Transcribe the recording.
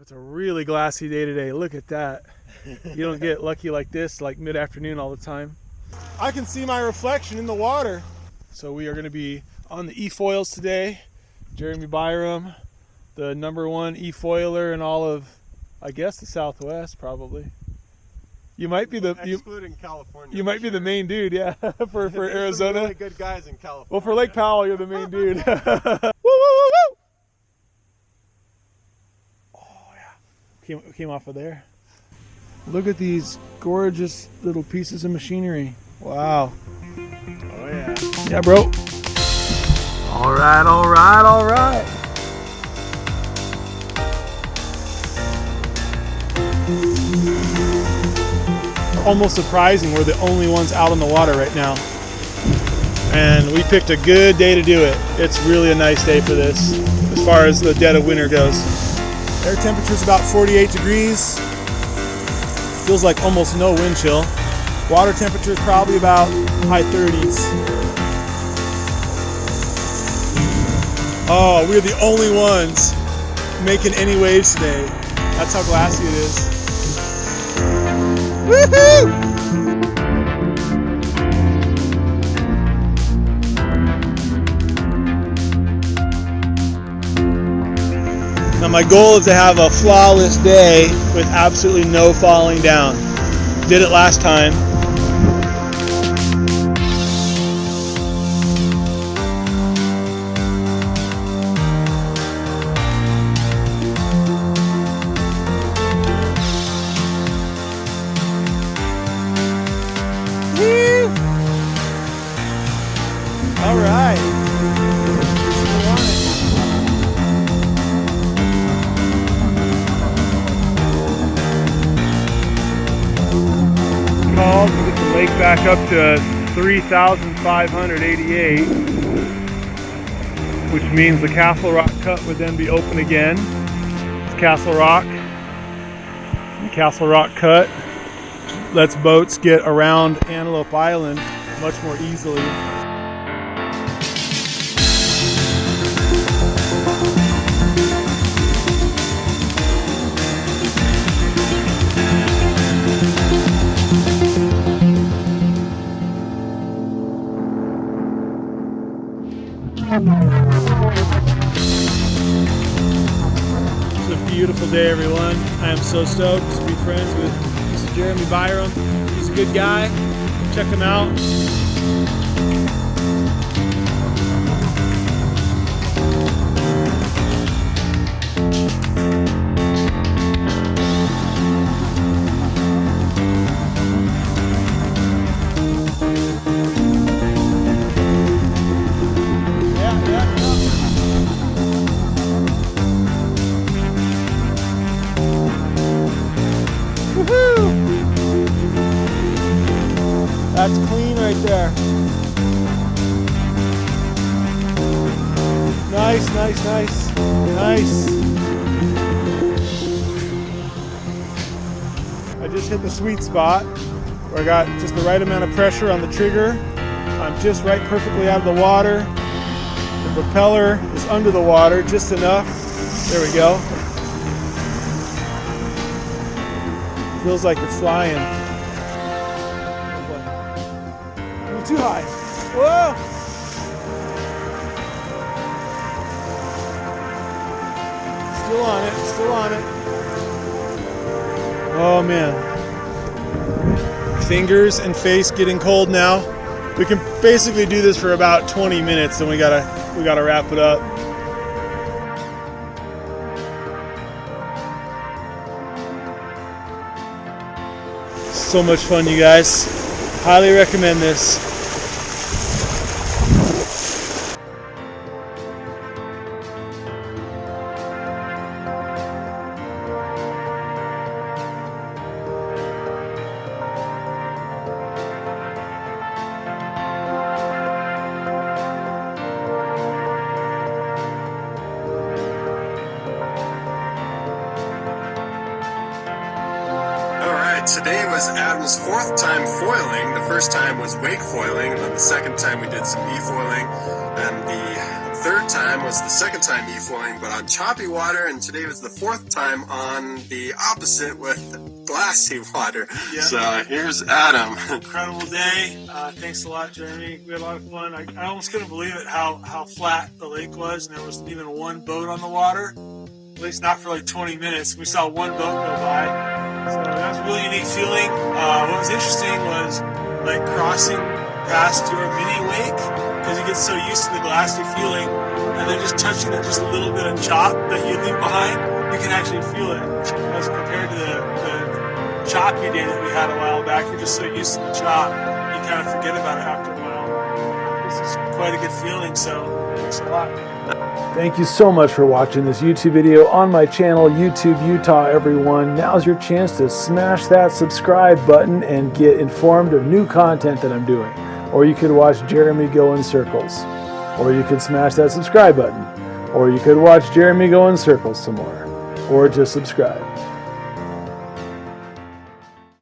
It's a really glassy day today. Look at that. You don't get lucky like this like mid-afternoon all the time. I can see my reflection in the water. So we are going to be on the eFoils today. Jeremy Byram, the #1 eFoiler in all of, I guess, the Southwest probably. You might be the excluding California. You might be the main dude, yeah, for Arizona. Really good guys in California. Well, for Lake Powell, you're the main dude. Woo, woo, woo, woo. Oh yeah, came off of there. Look at these gorgeous little pieces of machinery. Wow. Oh yeah. Yeah, bro. All right, all right, all right. Almost surprising we're the only ones out on the water right now. And we picked a good day to do it. It's really a nice day for this, as far as the dead of winter goes. Air temperature is about 48 degrees. Feels like almost no wind chill. Water temperature is probably about high 30s. Oh, we're the only ones making any waves today. That's how glassy it is. Woohoo! Now my goal is to have a flawless day with absolutely no falling down. Did it last time. All right. Called to get the lake back up to 3,588, which means the Castle Rock cut would then be open again. It's Castle Rock. The Castle Rock cut lets boats get around Antelope Island much more easily. It's a beautiful day, everyone. I am so stoked to be friends with Mr. Jeremy Byram. He's a good guy. Check him out. That's clean right there. Nice, nice, nice, nice. I just hit the sweet spot where I got just the right amount of pressure on the trigger. I'm just right perfectly out of the water. The propeller is under the water just enough. There we go. Feels like you're flying. Too high. Whoa! Still on it, still on it. Oh man. Fingers and face getting cold now. We can basically do this for about 20 minutes, then we gotta wrap it up. So much fun, you guys. Highly recommend this. Today was Adam's 4th time foiling. The first time was wake foiling, and then the second time we did some e-foiling. And the third time was the second time eFoiling, but on choppy water, and today was the fourth time on the opposite with glassy water. Yeah. So here's Adam. Incredible day. Thanks a lot, Jeremy. We had a lot of fun. I almost couldn't believe it how flat the lake was, and there wasn't even one boat on the water. At least not for like 20 minutes. We saw one boat go by. So that was a really unique feeling. What was interesting was like crossing past your mini wake, because you get so used to the glassy feeling, and then just touching it, just a little bit of chop that you leave behind, you can actually feel it. As compared to the choppy day that we had a while back, you're just so used to the chop, you kind of forget about it after a while. This is quite a good feeling, so thanks a lot. Thank you so much for watching this YouTube video on my channel, YouTube.utah, everyone. Now's your chance to smash that subscribe button and get informed of new content that I'm doing. Or you could watch Jeremy go in circles. Or you could smash that subscribe button. Or you could watch Jeremy go in circles some more. Or just subscribe.